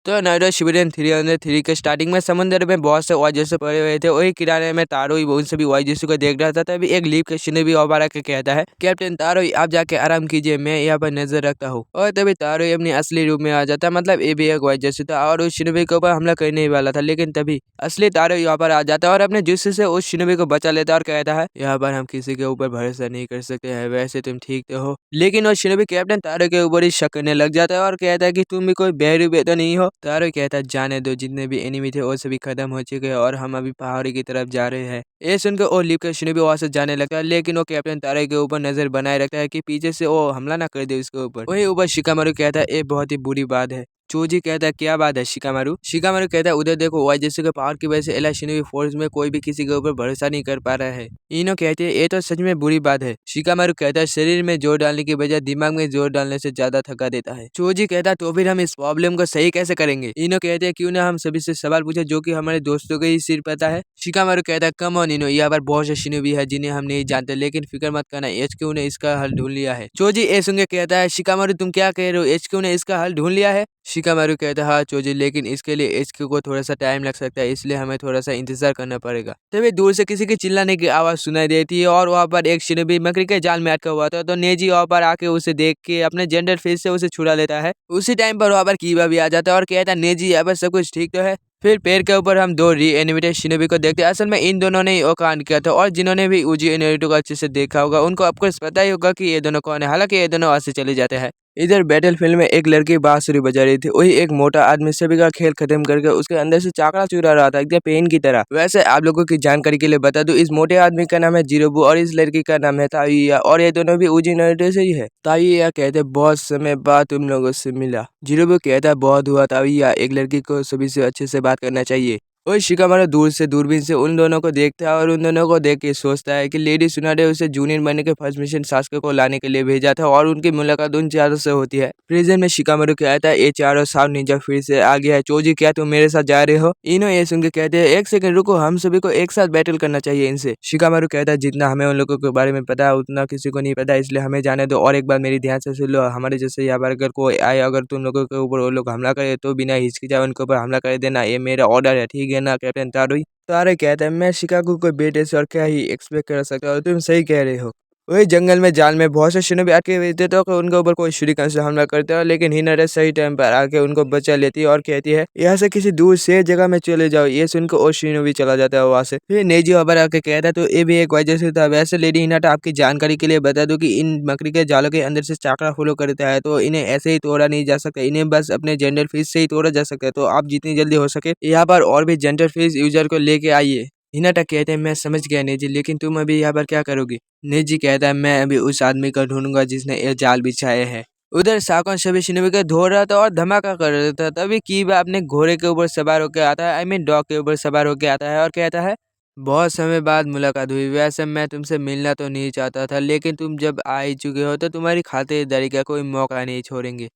तो नारुतो शिबुडेन 303 के स्टार्टिंग में समुद्र में बहुत से वाइजूसु पड़े हुए थे। वही किनारे में तारोई उन सभी वाइजूसु को देख रहा था। तभी एक लीफ के शिनोबी ओबारा के कहता है, कैप्टन तारोई आप जाके आराम कीजिए, मैं यहाँ पर नजर रखता हूँ। और तभी तारोई अपनी असली रूप में आ जाता है। मतलब ये भी एक वाइजूसु था और उस शिनोबी के ऊपर हमला करने ही वाला था। लेकिन तभी असली तारोई यहाँ पर आ जाता है और अपने जुस्सु से उस शिनोबी को बचा लेता है और कहता है, यहाँ पर हम किसी के ऊपर भरोसा नहीं कर सकते हैं। वैसे तुम ठीक तो हो, लेकिन वो शिनोबी कैप्टन तारोई के ऊपर ही शक करने लग जाता है और कहता है कि तुम भी कोई बहरूबे तो नहीं हो। तारोई कहता है, जाने दो, जितने भी एनिमी थे वो सभी खत्म हो चुके हैं और हम अभी पहाड़ी की तरफ जा रहे हैं। ये सुनकर वो लीप का शिनोबी वहां से जाने लगता है। लेकिन वो कैप्टन तारोई के ऊपर नजर बनाए रखता है कि पीछे से वो हमला ना कर दे उसके ऊपर। वही ऊपर शिकामारु कहता है, ये बहुत ही बुरी बात है। चोजी कहता है, क्या बात है शिकामारु? शिकामारु कहता है, उधर देखो, वाइजूसु के पावर की वजह से एला शिनोबी फोर्स में कोई भी किसी के ऊपर भरोसा नहीं कर पा रहा है। इनो कहते हैं, ये तो सच में बुरी बात है। शिकामारु कहता है, शरीर में जोर डालने की बजाय दिमाग में जोर डालने से ज्यादा थका देता है। चोजी कहता है, तो फिर हम इस प्रॉब्लम को सही कैसे करेंगे? इनो कहते हैं, क्यों ना हम सभी से सवाल पूछे जो कि हमारे दोस्तों को ही सिर पता है। शिकामारु कहता है, कम ऑन इनो, यहाँ पर बहुत से शिनोबी है जिन्हें हम नहीं जानते, लेकिन फिक्र मत करना, एचक्यू ने इसका हल ढूंढ लिया है। चोजी ए सुन के कहता है, शिकामारु तुम क्या कह रहे हो, एचक्यू ने इसका हल ढूंढ लिया है? शिकामारु कहता है, हाँ चोजी, लेकिन इसके लिए एचक्यू को थोड़ा सा टाइम लग सकता है, इसलिए हमें थोड़ा सा इंतजार करना पड़ेगा। तभी दूर से किसी की चिल्लाने की आवाज सुनाई देती है और वहाँ पर एक शिनोबी मकड़ी के जाल में अटका हुआ था। तो नेजी वहाँ पर आके उसे देख के अपने जेंडर फेस से उसे छुड़ा लेता है। उसी टाइम पर वहाँ पर कीबा भी आ जाता है और कहता है, नेजी यहाँ पर सब कुछ ठीक तो है? फिर पेड़ के ऊपर हम दो रीएनिमेटेड शिनोबी को देखते हैं। असल में इन दोनों ने ही वो कांड किया था और जिन्होंने भी उजी नारुतो को अच्छे से देखा होगा उनको ऑफकोर्स पता ही होगा कि ये दोनों कौन है। हालांकि ये दोनों वहां से चले जाते हैं। इधर बैटलफील्ड में एक लड़की बांसुरी बजा रही थी। वही एक मोटा आदमी सभी का खेल खत्म करके उसके अंदर से चाकड़ा चुरा रहा था, एकदम पेन की तरह। वैसे आप लोगों की जानकारी के लिए बता दूं, इस मोटे आदमी का नाम है जिरोबू और इस लड़की का नाम है तायुया और ये दोनों भी उजी नारुतो से ही है। तायुया कहते, बहुत समय बाद तुम लोगों से मिला। जिरोबू कहता है, बहुत हुआ तायुया, एक लड़की को सभी से अच्छे से बात करना चाहिए। वही शिकामारु दूर से दूरबीन से उन दोनों को देखता है और उन दोनों को देख के सोचता है कि लेडी सुनाडे उसे जूनियर बनने के फर्स्ट मिशन सास्के को लाने के लिए भेजा था और उनकी मुलाकात उन चारों से होती है। प्रेजेंट में शिकामारु कहता है, ये चारों साउंड निंजा फिर से आ गया है। चोजी, क्या तुम मेरे साथ जा रहे हो? इनो ये सुन के कहते हैं, एक सेकंड रुको, हम सभी को एक साथ बैटल करना चाहिए इनसे। शिकामारु कहता है, जितना हमें उन लोगों के बारे में पता है उतना किसी को नहीं पता, इसलिए हमें जाने दो। और एक बार मेरी ध्यान से सुन लो, हमारे जैसे यहाँ पर अगर कोई आए, अगर तुम लोगों के ऊपर वो लोग हमला करे तो बिना हिचकिचाए उनके ऊपर हमला कर देना, ये मेरा ऑर्डर है, ठीक है ना कैप्टन तारुई? तारे कहता है, मैं शिकागो को बेटे से और क्या ही एक्सपेक्ट कर सकता हूँ, तुम सही कह रहे हो। वही जंगल में जाल में बहुत से शिनोबी अटके हुए थे तो उनके ऊपर कोई शूरिकन से हमला करते हैं, लेकिन हिनारे सही टाइम पर आके उनको बचा लेती है और कहती है, यहाँ से किसी दूर से जगह में चले जाओ। ये सुनकर और शिनोबी चला जाता है वहाँ से। फिर नेजी वहाँ आके कहता है, तो ये भी एक वजह से था। वैसे लेडी हिनाटा, आपकी जानकारी के लिए बता दूं कि इन मकड़ी के जालों के अंदर से चाकड़ा फॉलो करता है, तो इन्हें ऐसे ही तोड़ा नहीं जा सकता, इन्हें बस अपने जेंडर फीस से ही तोड़ा जा सकता है। तो आप जितनी जल्दी हो सके यहाँ पर और भी जेंडर फीस यूजर को लेके आइए। हिनाटा कहते हैं, मैं समझ गया नेजी, लेकिन तुम अभी यहाँ पर क्या करोगी? नेजी कहता है, मैं अभी उस आदमी को ढूंढूंगा जिसने ये जाल बिछाए हैं। उधर साकोन सभी शिनोबी को धो रहा था और धमाका कर रहा था। तभी कीबा अपने घोड़े के ऊपर सवार होकर आता है, आई मीन डॉग के ऊपर सवार होकर आता है और कहता है, बहुत समय बाद मुलाकात हुई। वैसे मैं तुमसे मिलना तो नहीं चाहता था, लेकिन तुम जब आ ही चुके हो तो तुम्हारी खातिरदारी का कोई मौका नहीं छोड़ेंगे।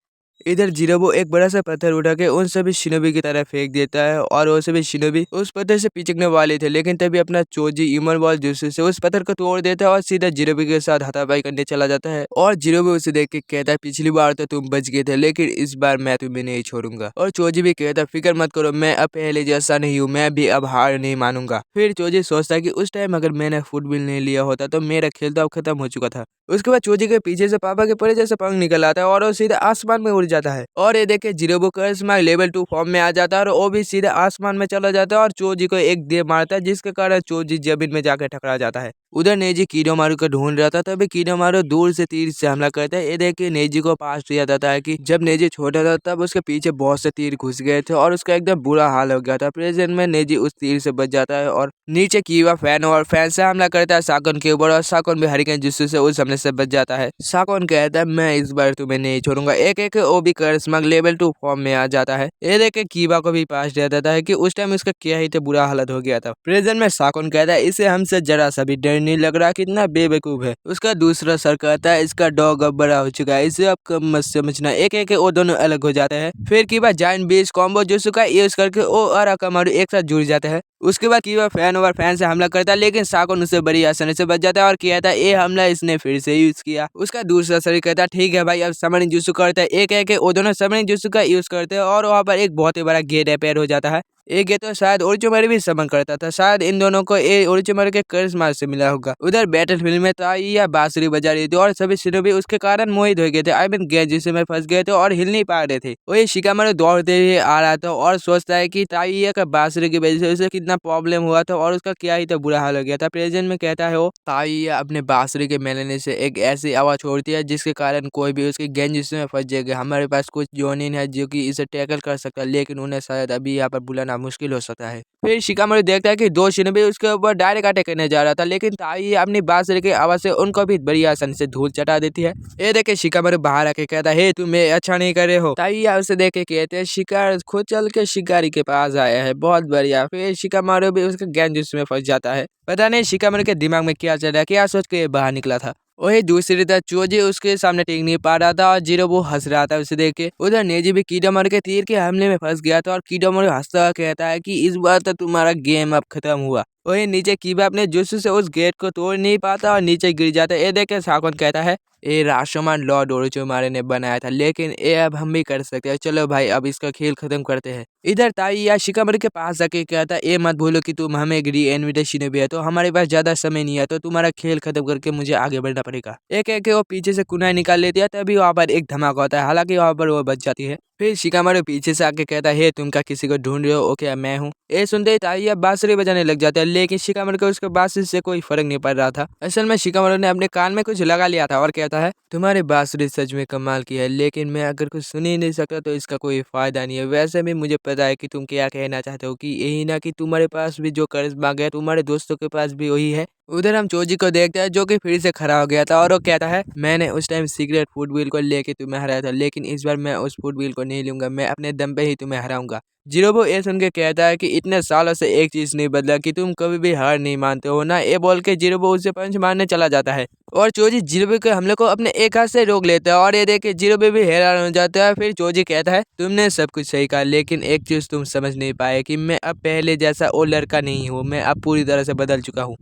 इधर जिरोबो एक बड़ा सा पत्थर उठा के उन सभी शिनोबी की तरफ फेंक देता है और वो सभी शिनोबी उस पत्थर से पिचकने वाले थे, लेकिन तभी अपना चोजी इमर बॉल जुस्सु से उस पत्थर को तोड़ देता है और सीधा जिरोबी के साथ हाथापाई करने चला जाता है। और जिरोबी उसे देख के कहता है, पिछली बार तो तुम बच गए थे, लेकिन इस बार मैं तुम्हें नहीं छोड़ूंगा। और चोजी भी कहता है, फिक्र मत करो, मैं अब पहले जैसा नहीं हूँ, मैं भी अब हार नहीं मानूंगा। फिर चोजी सोचता है कि उस टाइम अगर मैंने फुटबॉल नहीं लिया होता तो मेरा खेल तो अब खत्म हो चुका था। उसके बाद चोजी के पीछे से पापा के परे जैसे पंख निकल आता है और वो सीधा आसमान में उड़ जाता है। और ये देखे जिरोबो कर्समा लेवल 2 फॉर्म में आ जाता है और वो भी सीधा आसमान में चला जाता है और चोजी को एक दे मारता है, जिसके कारण चोजी जमीन में जाकर टकरा जाता है। उधर नेजी कीडोमारू को ढूंढ रहा था, तभी कीडोमारू दूर से तीर से हमला करता है। ये देख के नेजी को पास दिया जाता है कि जब नेजी छोटा था तब उसके पीछे बहुत से तीर घुस गए थे और उसका एकदम बुरा हाल हो गया था। प्रेजेंट में नेजी उस तीर से बच जाता है और नीचे कीवा फैन और फैन से हमला करता है साकोन के ऊपर और साकोन भी हरिकेन जुस्सु से उस हमले से बच जाता है। साकोन कहता है, मैं इस बार तुम्हें नहीं छोड़ूंगा। एक एक वो भी कर्समग लेवल 2 फॉर्म में आ जाता है। ये देख के कीवा को भी पास दिया जाता है कि उस टाइम उसका क्या ही तो बुरा हालत हो गया था। प्रेजेंट में साकोन कहता है, इसे हमसे जरा सा भी डर नहीं लग रहा, कितना बेवकूफ है। उसका दूसरा सर कहता है, इसका डॉग अब बड़ा हो चुका है, इसे अब कम मत समझना। एक एक वो दोनों अलग हो जाते हैं। फिर कीवा जायंट बीस्ट कॉम्बो जुस्सु का यूज करके ओ और अकामारू एक साथ जुड़ जाते हैं। उसके बाद कीवा फैन ओवर फैन से हमला करता है, लेकिन साकोन उससे बड़ी आसानी से बच जाता है और कहता है, ये हमला इसने फिर से यूज किया। उसका दूसरा शरीर कहता है, ठीक है भाई, अब सामान्य जुस्सु करता है। एक एक के वो दोनों सबमिंग जुत्सु का यूज करते हैं और वहाँ पर एक बहुत ही बड़ा गेट अपेयर हो जाता है। ये गेट तो शायद ओरोचिमारू भी समन करता था, शायद इन दोनों को ये ओरोचिमारू के करिश्मा से मिला होगा। उधर बैटलफील्ड में ताइया बांसुरी बजा रही थी और सभी शिनोबी उसके कारण मोहित हो गए थे। आई मीन गेंजुत्सु में फंस गए थे और हिल नहीं पा रहे थे। वही शिकामारू दौड़ते हुए आ रहा था और सोचता है कि ताइया का बांसुरी की वजह से उसे कितना प्रॉब्लम हुआ था और उसका क्या ही तो बुरा हाल हो गया था। प्रेजेंट में कहता है वो ताइया अपने बांसुरी के मेलने से एक ऐसी आवाज छोड़ती है जिसके कारण कोई भी उसके गेंजुत्सु में फंस जाएगा। हमारे पास कुछ जोनिन है जो कि इसे टैकल कर सकता है, लेकिन उन्हें शायद अभी यहाँ पर बुलाना मुश्किल हो सकता है। फिर शिकामारू देखता है कि दो शिनोबी उसके ऊपर डायरेक्ट अटैक करने जा रहा था, लेकिन ताइया अपनी बांसुरी की आवाज से उनको भी बड़ी आसानी से धूल चटा देती है। ये देखे शिकामारू बाहर आके कहता है, हे तुम अच्छा नहीं कर रहे हो। ताइया उसे देख के कहते हैं, शिकार खुद चल के शिकारी के पास आया है, बहुत बढ़िया। फिर शिकामारू भी उसके गेंजुत्सु में फंस जाता है। पता नहीं शिकामारू के दिमाग में क्या चल रहा है, क्या सोच के बाहर निकला था। वही दूसरी तरफ चोजी उसके सामने टिक नहीं पा रहा था और जिरोबू हंस रहा था उसे देख के। उधर नेजी भी किडोमारू के तीर के हमले में फंस गया था और किडोमारू हंसता हुआ कहता है कि इस बार तो तुम्हारा गेम अब खत्म हुआ। वही नीचे कीबा अपने जुत्सु से उस गेट को तोड़ नहीं पाता और नीचे गिर जाता है। ये देख के साकुन कहता है, ये राशोमान लॉर्ड ओरोचिमारू ने बनाया था, लेकिन ये अब हम भी कर सकते हैं। चलो भाई अब इसका खेल खत्म करते हैं। इधर ताइया शिकामारू के पास जाके कहता है, ये मत भूलो कि तुम हमें री-इन्विटेशन भी है, तो हमारे पास ज्यादा समय नहीं है, तो तुम्हारा खेल खत्म करके मुझे आगे बढ़ना पड़ेगा। एक एक वो पीछे से कुनाई निकाल लेती है, तभी वहाँ पर एक धमाका होता है, हालांकि वहाँ पर वो बच जाती है। फिर शिकामारू पीछे से आके कहता है, हे तुम क्या किसी को ढूंढ रहे हो? ओके मैं हूँ। ये सुनते ही ताइया बांसुरी बजाने लग जाता है, लेकिन शिकामारू को उसके बांसुरी से कोई फर्क नहीं पड़ रहा था। असल में शिकामारू ने अपने कान में कुछ लगा लिया था और कहता है, तुम्हारी बांसुरी सच में कमाल की है, लेकिन मैं अगर कुछ सुन ही नहीं सकता तो इसका कोई फायदा नहीं है। वैसे भी मुझे पता है कि तुम क्या कहना चाहते हो, कि यही ना कि तुम्हारे पास भी जो करिश्मा है तुम्हारे दोस्तों के पास भी वही है। उधर हम चोजी को देखते हैं जो कि फिर से खड़ा हो गया था और वो कहता है, मैंने उस टाइम सीक्रेट फूड व्हील को लेके तुम्हें हराया था, लेकिन इस बार मैं उस फूड व्हील को नहीं लूंगा, मैं अपने दम पे ही तुम्हें हराऊंगा। जिरोबो ये सुन के कहता है कि इतने सालों से एक चीज नहीं बदला कि तुम कभी भी हार नहीं मानते हो ना। ये बोल के जिरोबो उसे पंच मारने चला जाता है और चोजी जिरोबो के हमले को अपने एक हाथ से रोक लेता है और ये देख के जिरोबो भी हैरान हो जाता है। फिर चोजी कहता है, तुमने सब कुछ सही कहा, लेकिन एक चीज तुम समझ नहीं पाए कि मैं अब पहले जैसा वो लड़का नहीं हूँ, मैं अब पूरी तरह से बदल चुका हूँ।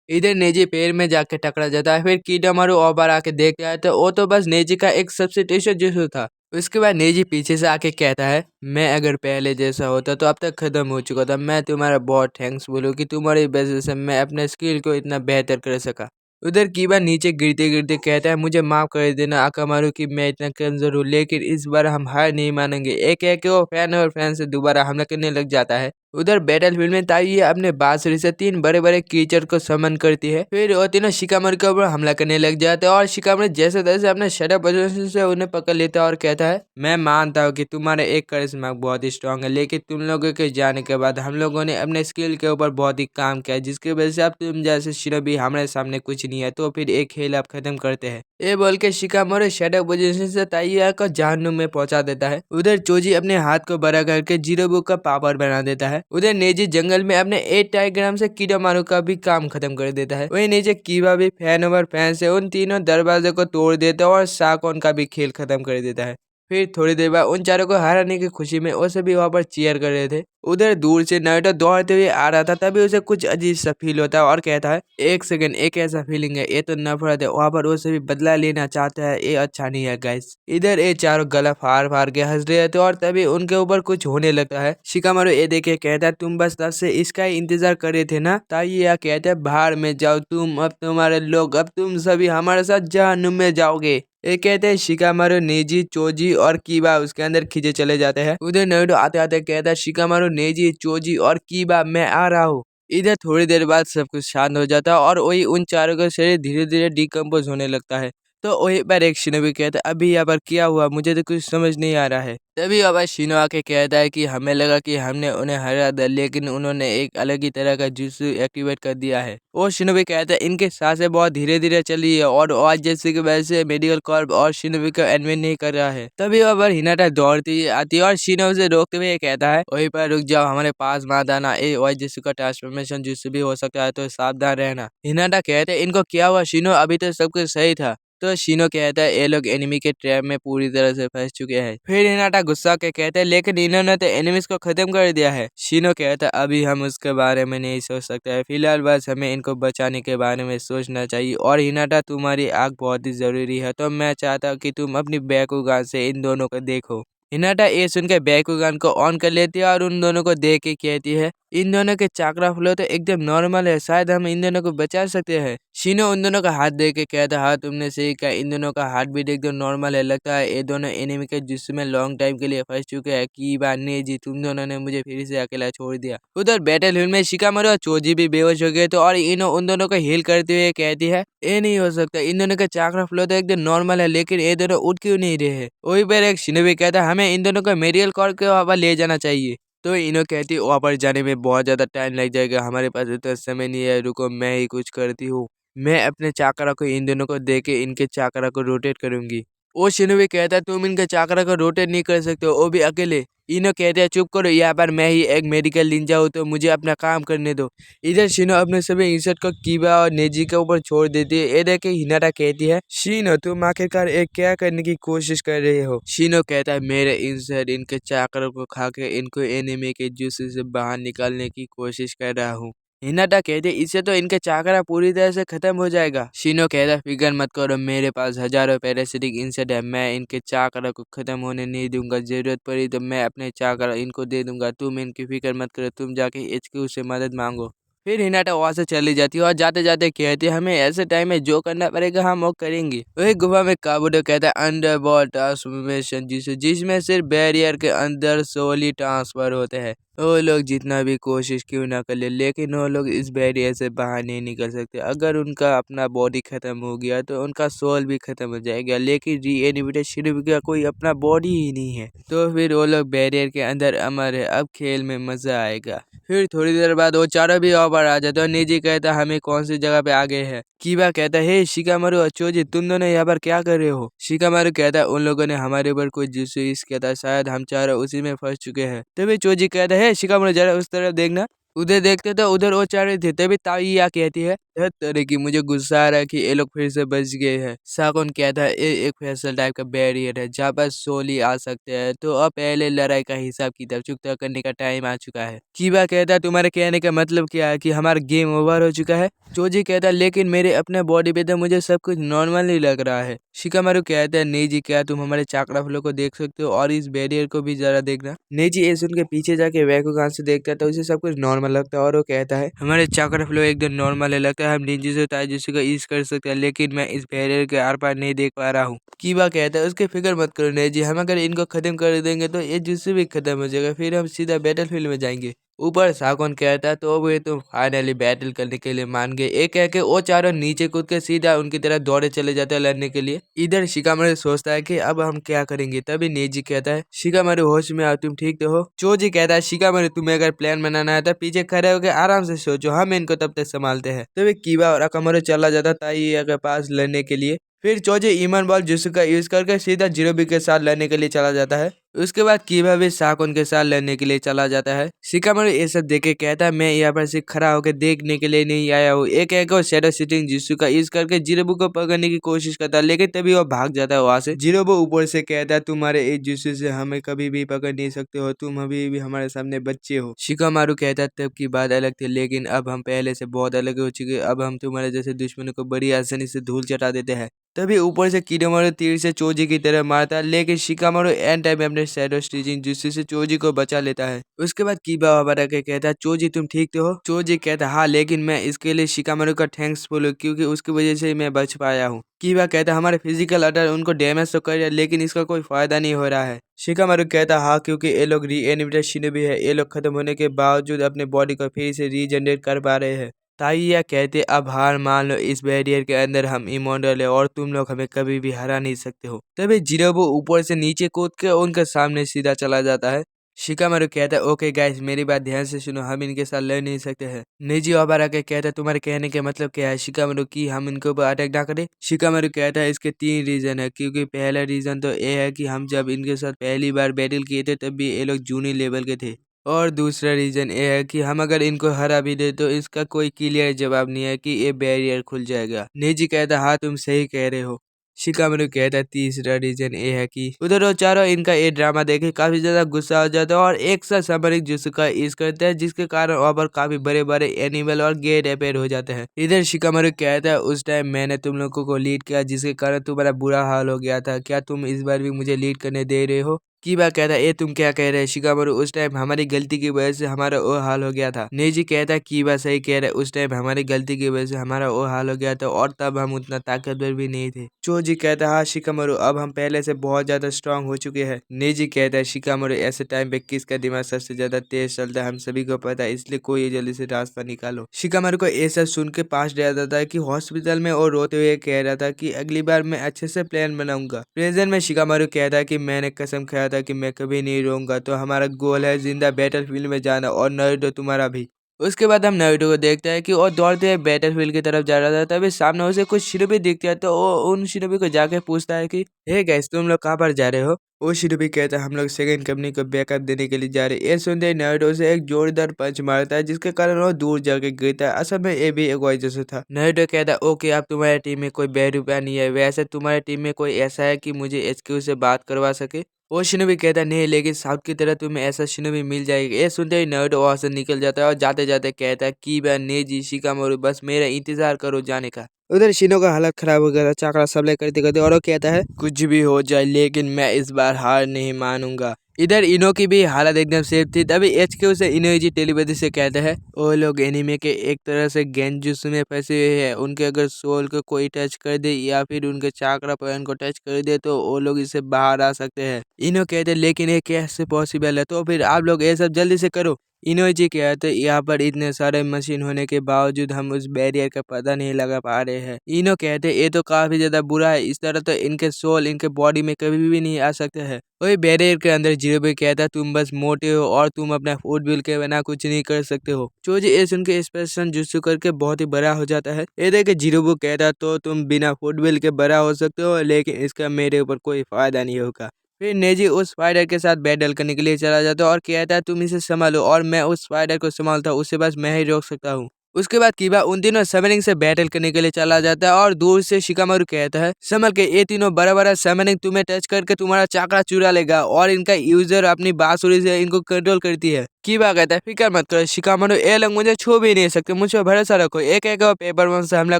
इधर नेजी पैर में जाके टकरा जाता है। फिर किडोमारू और बार आके देखता है तो वो तो बस नेजी का एक सब्स्टिट्यूशन जुत्सु था। उसके बाद नेजी पीछे से आके कहता है, मैं अगर पहले जैसा होता तो अब तक खत्म हो चुका था। मैं तुम्हारा बहुत थैंक्स बोलूँ कि तुम्हारी वजह से मैं अपने स्किल को इतना बेहतर कर सका। उधर कीबा नीचे गिरते गिरते कहता है, मुझे माफ कर देना आकामारू कि मैं इतना कमजोर हूँ, लेकिन इस बार हम हार नहीं मानेंगे। एक एक वो फैन और फैन से दोबारा हमला करने लग जाता है। उधर बैटलफील्ड में ताइया अपने बांसुरी से तीन बड़े बड़े कीचड़ को समन करती है। फिर वो तीनों शिकामारू के ऊपर हमला करने लग जाते हैं और शिकामारू जैसे तैसे अपने शटअप पोजीशन से उन्हें पकड़ लेता है और कहता है, मैं मानता हूँ कि तुम्हारे एक करिश्मा बहुत ही स्ट्रांग है, लेकिन तुम लोगों के जाने के बाद हम लोगों ने अपने स्किल के ऊपर बहुत ही काम किया, जिसकी वजह से अब तुम जैसे शिनोबी हमारे सामने कुछ नहीं है, तो फिर एक खेल अब खत्म करते हैं। ये बोल के शिकामारू शटअप पोजीशन से ताइया को जहन्नुम में पहुंचा देता है। उधर चोजी अपने हाथ को बड़ा करके जिरोबू का पावर बना देता है। उधर नेजी जंगल में अपने 8 टाइग्राम से किडोमारू का भी काम खत्म कर देता है। वही नीचे कीबा भी फैन ओवर फैन से उन तीनों दरवाजे को तोड़ देता है और साकोन का भी खेल खत्म कर देता है। फिर थोड़ी देर बाद उन चारों को हराने की खुशी में वो सभी वहाँ पर चीयर कर रहे थे। उधर दूर से नारुतो दौड़ते हुए आ रहा था, तभी उसे कुछ अजीब सा फील होता है और कहता है, एक सेकंड, एक ऐसा फीलिंग है, ये तो नफरत है। वहाँ पर वो सभी बदला लेना चाहता है, ये अच्छा नहीं है गाइस। इधर ये चारों गला फाड़ फाड़ के हंस रहे थे और तभी उनके ऊपर कुछ होने लगता है। शिकामारू ये देखे कहता है, तुम बस तब से इसका ही इंतजार कर रहे थे ना। ताइया कहते हैं, बाहर में जाओ तुम, अब तुम्हारे लोग, अब तुम सभी हमारे साथ जहन्नुम में जाओगे। ये कहते हैं शिकामारू, नेजी, चोजी और कीबा उसके अंदर खींचे चले जाते हैं। उधर नारुतो आते आते कहता है, शिकामारू, नेजी, चोजी और कीबा मैं आ रहा हूँ। इधर थोड़ी देर बाद सब कुछ शांत हो जाता है और वही उन चारों का शरीर धीरे धीरे डिकम्पोज होने लगता है। तो वही पर एक शिनोबी कहता है, अभी यहाँ पर क्या हुआ, मुझे तो कुछ समझ नहीं आ रहा है। तभी अब शिनो आके कहता है कि हमें लगा कि हमने उन्हें हरा दिया, लेकिन उन्होंने एक अलग ही तरह का जुत्सु एक्टिवेट कर दिया है। वो शिनोबी कहता है, इनके सांसें बहुत धीरे धीरे चली है और आज जैसे की वजह से मेडिकल कॉर्प और शिनोबी को एडमिट नहीं कर रहा है। तभी अब हिनाटा दौड़ती आती है और शिनो से रोकते हुए कहता है, वहीं पर रुक जाओ, हमारे पास मत आना, ये ओआईजेसु का ट्रांसफॉर्मेशन जुत्सु भी हो सकता है, तो सावधान रहना। हिनाटा कहते हैं, इनको क्या हुआ शिनो, अभी तो सब कुछ सही था। तो शीनो कहता है ये लोग एनिमी के ट्रैप में पूरी तरह से फंस चुके हैं। फिर हिनाटा गुस्सा के कहते हैं लेकिन इन्होंने तो एनिमीज को खत्म कर दिया है। शीनो कहता है अभी हम उसके बारे में नहीं सोच सकते हैं, फिलहाल बस हमें इनको बचाने के बारे में सोचना चाहिए। और हिनाटा तुम्हारी आग बहुत ही जरूरी है, तो मैं चाहता हूँ कि तुम अपनी बैकुगान से इन दोनों को देखो। हिनाटा ये सुन के बैकुगान को ऑन कर लेती है और उन दोनों को देख के कहती है इन दोनों के चाकरा फ्लो तो एकदम नॉर्मल है, शायद हम इन दोनों को बचा सकते हैं। शीनो उन दोनों का हाथ देख के कहता है हाँ तुमने सही कहा, इन दोनों का हार्ट बीट एकदम नॉर्मल है, लगता है ये दोनों एनिमी के जिसमें लॉन्ग टाइम के लिए फंस चुके हैं। की बात नहीं जी, तुम दोनों ने मुझे फिर से अकेला छोड़ दिया। उधर बैटल फील्ड में शिकामारू और चोजी भी बेहोश हो गए तो और इनो उन दोनों को हील करते हुए कहती है ये नहीं हो सकता, इन दोनों का चाकरा फ्लो तो एकदम नॉर्मल है, लेकिन ये दोनों उठ क्यों नहीं रहे। वही पर एक शिनोबी कहता है हमें इन दोनों को मेरियल कॉर के वहाँ ले जाना चाहिए। तो इनो कहती है वहाँ पर जाने में बहुत ज़्यादा टाइम लग जाएगा, हमारे पास उतना समय नहीं है, रुको मैं ही कुछ करती हूँ। मैं अपने चाकरा को इन दोनों को दे के इनके चाकरा को रोटेट करूंगी। वो शिनोबी कहता है तुम इनके चाकरा को रोटेट नहीं कर सकते हो, वो भी अकेले। इनो कहते हैं चुप करो, यहाँ पर मैं ही एक मेडिकल निंजा हूँ, तो मुझे अपना काम करने दो। इधर शिनो अपने सभी इंसेक्ट को कीबा और नेजी के ऊपर छोड़ देती है। ये देख के हिनाटा कहती है शिनो तुम आखिरकार एक क्या करने की कोशिश कर रहे हो। शिनो कहता है मेरे इंसेक्ट इनके चाकरों को खा के इनको एनिमी के जूस से बाहर निकालने की कोशिश कर रहा हूँ। हिनाटा कहते इससे तो इनके चाकरा पूरी तरह से खत्म हो जाएगा। शिनो कहता फिकर मत करो, मेरे पास हजारों पैरासिटिक इंसेक्ट है, मैं इनके चाकरा को खत्म होने नहीं दूंगा, जरूरत पड़ी तो मैं अपने चाकरा इनको दे दूंगा, तुम इनकी फिक्र मत करो, तुम जाके HQ से मदद मांगो। फिर हिनाटा वहां से चली जाती है और जाते जाते कहती है हमें ऐसे टाइम में जो करना पड़ेगा हम वो करेंगे। वही गुफा में काबुटो कहता है अंडर वर्ल्ड ट्रांसफॉर्मेशन जिसमें सिर्फ बैरियर के अंदर सोली ट्रांसफर होते हैं। वो लोग जितना भी कोशिश क्यों ना कर ले, लेकिन वो लोग इस बैरियर से बाहर नहीं निकल सकते। अगर उनका अपना बॉडी खत्म हो गया तो उनका सोल भी खत्म हो जाएगा, लेकिन रीएनिमेटेड शिनोबी का कोई अपना बॉडी ही नहीं है, तो फिर वो लोग बैरियर के अंदर अमर है। अब खेल में मजा आएगा। फिर थोड़ी देर बाद वो चारों भी और आ जाते और निजी कहता हमें कौन सी जगह पे आ गए हैं। कीबा कहता है हे शिकामारू और चोजी तुम दोनों यहाँ पर क्या कर रहे हो। शिकामारू कहता है उन लोगों ने हमारे ऊपर कोई जिसु इस किया था, शायद हम चारों उसी में फंस चुके हैं। तभी चोजी कहता है शिकामारू जरा उस तरफ देखना। उधर देखते तो उधर वो चाह रहे थे, तभी ताइया कहती है हर तरह की मुझे गुस्सा आ रहा है कि ये लोग फिर से बच गए हैं। साकुन कहता है ये एक फैसल टाइप का बैरियर है जहाँ पर सोली आ सकते हैं, तो अब पहले लड़ाई का हिसाब किताब चुकता करने का टाइम आ चुका है। कीबा कहता है तुम्हारे कहने का मतलब क्या है कि हमारा गेम ओवर हो चुका है। चोजी कहता है लेकिन मेरे अपने बॉडी पे तो मुझे सब कुछ नॉर्मल ही लग रहा है। शिकामारू कहता है नेजी क्या तुम हमारे चाकरा फ्लो को देख सकते हो और इस बैरियर को भी जरा देखना। नेजी ये सुन के पीछे जाके वैकुगान से देखता है तो उसे सब कुछ नॉर्मल लगता है और वो कहता है हमारे चाकरा फ्लो एकदम नॉर्मल है, लगता है हम निंजा ताइजुत्सु को यूज कर सकते हैं, लेकिन मैं इस बैरियर के आर पार नहीं देख पा रहा हूँ। कीबा कहता है उसकी फिक्र मत करो नेजी, हम अगर इनको खत्म कर देंगे तो ये जुत्सु भी खत्म हो जाएगा, फिर हम सीधा बैटलफील्ड में जाएंगे। ऊपर साकुन कहता है तो वे तुम फाइनली बैटल करने के लिए मान गए। एक कह के वो चारों नीचे कूद के सीधा उनकी तरह दौड़े चले जाते हैं लड़ने के लिए। इधर शिकामारू सोचता है कि अब हम क्या करेंगे, तभी नेजी कहता है शिकामारू होश में आओ, तुम ठीक तो हो। चोजी कहता है शिकामारू तुम्हें अगर प्लान बनाना है तो पीछे खड़े होकर आराम से सोचो, हम इनको तब तक संभालते हैं। तभी कीबा और अकामारू चला जाता ताइया के पास लड़ने के लिए। फिर चोजी ईमन बॉल जुत्सु का यूज करके सीधा जिरोबी के साथ लड़ने के लिए चला जाता है। उसके बाद कीबा भी साकुन के साथ लड़ने के लिए चला जाता है। शिकामारू ये सब देख के कहता है मैं यहाँ पर सिर्फ खड़ा होकर देखने के लिए नहीं आया हूँ। एक शैडो सिटिंग जुत्सु का यूज करके जिरोबू को पकड़ने की कोशिश करता है, लेकिन तभी वो भाग जाता है वहां से। जिरोबू ऊपर से कहता है तुम्हारे इस जुत्सु से हमें कभी भी पकड़ नहीं सकते हो, तुम अभी भी हमारे सामने बच्चे हो। शिकामारू कहता है तब की बात अलग थी, लेकिन अब हम पहले से बहुत अलग हो चुके, अब हम तुम्हारे जैसे दुश्मनों को बड़ी आसानी से धूल चटा देते हैं। तभी ऊपर से किडोमारू तीर से चोजी की तरह मारता है, लेकिन शिकामारू एंड टाइम में अपने शैडो स्टिचिंग जुत्सु से चोजी को बचा लेता है। उसके बाद कीबा वाबरा के कहता है चोजी तुम ठीक तो हो। चोजी कहता है हाँ, लेकिन मैं इसके लिए शिकामारू का थैंक्सफुल हूँ क्योंकि उसकी वजह से मैं बच पाया हूँ। कीबा कहता है हमारे फिजिकल अटैक उनको डैमेज तो कर रहा है, लेकिन इसका कोई फायदा नहीं हो रहा है। शिकामारू कहता है हाँ, क्योंकि ये लोग रीएनिमेटेड शिनोबी है, ये लोग खत्म होने के बावजूद अपने बॉडी को फिर से रीजनरेट कर पा रहे हैं। ताइया कहते अब हार मान लो, इस बैरियर के अंदर हम इमॉर्टल है और तुम लोग हमें कभी भी हरा नहीं सकते हो। तभी जिरोबू ऊपर से नीचे कूद के उनके सामने सीधा चला जाता है। शिकामारू कहता है ओके गाइस मेरी बात ध्यान से सुनो, हम इनके साथ लड़ नहीं सकते हैं। निजी ओबारा के कहता है तुम्हारे कहने के मतलब क्या है शिकामारू, की हम इनके ऊपर अटैक ना करें। शिकामारू कहता है इसके 3 रीजन है, क्योंकि पहला रीजन तो ये है कि हम जब इनके साथ पहली बार बैटल किए थे तब भी ये लोग जूनियर लेवल के थे, और दूसरा रीजन ये है कि हम अगर इनको हरा भी दे तो इसका कोई क्लियर जवाब नहीं है कि ये बैरियर खुल जाएगा। नेजी कहता हाँ तुम सही कह रहे हो। शिकामारु कहता है तीसरा रीजन ये है कि उधर वो चारों इनका ये ड्रामा देखे काफी ज्यादा गुस्सा हो जाता है और एक साथ सामरिक जुत्सु का यूज करते हैं, जिसके कारण वहाँ पर काफी बड़े बड़े एनिमल और गेट अपेयर हो जाते हैं। इधर शिकामारु कहता है उस टाइम मैंने तुम लोगों को लीड किया जिसके कारण तुम्हारा बुरा हाल हो गया था, क्या तुम इस बार भी मुझे लीड करने दे रहे हो? कीबा कहता है ये तुम क्या कह रहे हैं शिकामारु, उस टाइम हमारी गलती की वजह से हमारा वो हाल हो गया था। नेजी कहता है कीबा सही कह रहे, उस टाइम हमारी गलती की वजह से हमारा वो हाल हो गया था और तब हम उतना ताकतवर भी नहीं थे। चोजी कहता है हाँ शिकामारु, अब हम पहले से बहुत ज्यादा स्ट्रांग हो चुके हैं। नेजी कहता है शिकामारु ऐसे टाइम पे किसका दिमाग सबसे ज्यादा तेज चलता है हम सभी को पता है, इसलिए कोई जल्दी से रास्ता निकालो। शिकामारु को ये सब सुन के पास डर आता है कि हॉस्पिटल में और रोते हुए कह रहा था कि अगली बार मैं अच्छे से प्लान बनाऊंगा। प्रेजेंट में शिकामारु कहता है कि मैंने कसम खाया था कि मैं कभी नहीं रोऊंगा, तो हमारा गोल है जिंदा बैटलफील्ड में जाना और नारुतो तुम्हारा भी। उसके बाद हम नारुतो को देखते हैं कि वो दौड़ते हुए बैटलफील्ड की तरफ जा रहा था, तभी सामने उसे कुछ शिनोबी दिखते हैं तो वो उन शिनोबी को जाके पूछता है कि हे गाइस तुम लोग कहाँ पर जा रहे हो? वो शिनोबी कहता है हम लोग सेकंड कंपनी को बैकअप देने के लिए जा रहे हैं। ये सुनते ही नारुतो से एक जोरदार पंच मारता है जिसके कारण वो दूर जाके गिरता है। असल में ये भी एक वजह था। नारुतो कहता है ओके अब तुम्हारी टीम में कोई बेवकूफ नहीं है, वैसे तुम्हारी टीम में कोई ऐसा है कि मुझे एचक्यू से बात करवा सके? वो शिनोबी कहता नहीं, लेकिन साउथ की तरह तुम्हें ऐसा शिनोबी मिल जाएगा। ये सुनते ही नारुतो वहां से निकल जाता है और जाते जाते कहता है कीबा नेजी शिकामारु बस मेरा इंतजार करो जाने का। उधर शिनो का हालत खराब हो गया था चाकरा सप्लाई करते करते और वो कहता है कुछ भी हो जाए लेकिन मैं इस बार हार नहीं मानूंगा। इधर इनो की भी हालत एकदम सेफ थी, तभी एचक्यू से इनोजी टेलीपैथी से कहते हैं वो लोग एनीमे के एक तरह से गेंजुत्सु में फंसे हुए हैं, उनके अगर सोल को कोई टच कर दे या फिर उनके चाकरा पॉइंट को टच कर दे तो वो लोग इससे बाहर आ सकते हैं। इनो कहते हैं लेकिन ये कैसे पॉसिबल है, तो फिर आप लोग ये सब जल्दी से करो। इनोजी कहते हैं यहाँ पर इतने सारे मशीन होने के बावजूद हम उस बैरियर का पता नहीं लगा पा रहे हैं। इनो कहते हैं ये तो काफी ज्यादा बुरा है, इस तरह तो इनके सोल इनके बॉडी में कभी भी नहीं आ सकते हैं। वही बैरियर के अंदर जिरोबे कहता है तुम बस मोटे हो और तुम अपना फूड बिल के बिना कुछ नहीं कर सकते हो। चोजी ये सुन के एक्सप्रेशन जुस्सु करके बहुत ही बड़ा हो जाता है। ये देख के जिरोबे कहता है तो तुम बिना फूड बिल के बड़ा हो सकते हो लेकिन इसका मेरे ऊपर कोई फायदा नहीं होगा। फिर नेजी उस स्पाइडर के साथ बैटल करने के लिए चला जाता है और कहता है तुम इसे संभालो और मैं उस स्पाइडर को संभालता हूँ, उसे बस मैं ही रोक सकता हूँ। उसके बाद कीबा उन तीनों समनिंग से बैटल करने के लिए चला जाता है और दूर से शिकामारु कहता है संभल के, ये तीनों बड़ा बड़ा समनिंग तुम्हें टच करके तुम्हारा चाकरा चुरा लेगा और इनका यूजर अपनी बांसुरी से इनको कंट्रोल करती है। कीबा कहता है फिक्र मत करो शिकामारु, ये लोग मुझे छू भी नहीं सकते, मुझ पर भरोसा रखो। एक एक पेपर बम से हमला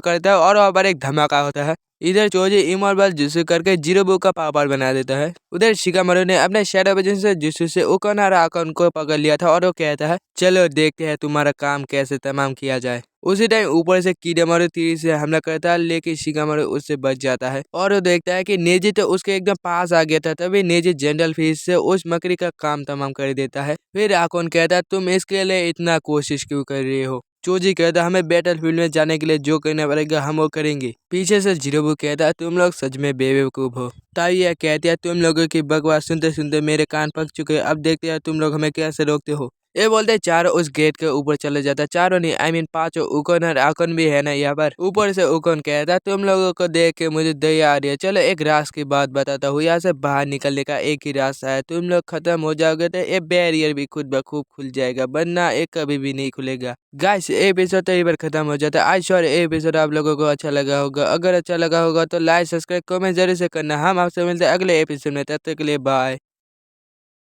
करता है और वहाँ पर एक धमाका होता है। इधर चोजी इमोर्बल जुस्सु करके जिरोबू का पावर बना देता है। उधर शिकामारु ने अपने शैडो विजन से जुस्सु से उकोनारा अकाउंट को पकड़ लिया था और वो कहता है चलो देखते हैं तुम्हारा काम कैसे तमाम किया जाए। उसी टाइम ऊपर से कीडामारु तीर से हमला करता है लेकिन शिकामारु उससे बच जाता है और वो देखता है कि नेजी तो उसके एकदम पास आ गया था, तभी नेजी जनरल फिश से उस मकड़ी का काम तमाम कर देता है। फिर आकोन कहता है तुम इसके लिए इतना कोशिश क्यों कर रहे हो? चोजी कहता है हमें बैटलफील्ड में जाने के लिए जो करना पड़ेगा हम वो करेंगे। पीछे से जिरोबू कहता है तुम लोग सच में बेवकूफ हो। ताइया कहती है तुम लोगों की बकवास सुनते सुनते मेरे कान पक चुके हैं, अब देखते हैं तुम लोग हमें कैसे रोकते हो। ये बोलते चारों उस गेट के ऊपर चले जाता है। चारों नहीं आई मीन पांचों, उकोन और आकोन भी है ना यहाँ पर। ऊपर से उकोन कहता है तुम लोगों को देख के मुझे दया आ रही है, चलो एक रास्ते की बात बताता हूँ, यहाँ से बाहर निकलने का एक ही रास्ता है, तुम लोग खत्म हो जाओगे तो ये बैरियर भी खुद ब खुद खुल जाएगा, वरना ये कभी भी नहीं खुलेगा। गाइस एपिसोड तो यहीं पर खत्म हो जाता है। आई श्योर एपिसोड आप लोगों को अच्छा लगा होगा, अगर अच्छा लगा होगा तो लाइक सब्सक्राइब कमेंट जरूर से करना। हम आपसे मिलते हैं अगले एपिसोड में, तब तक के लिए बाय।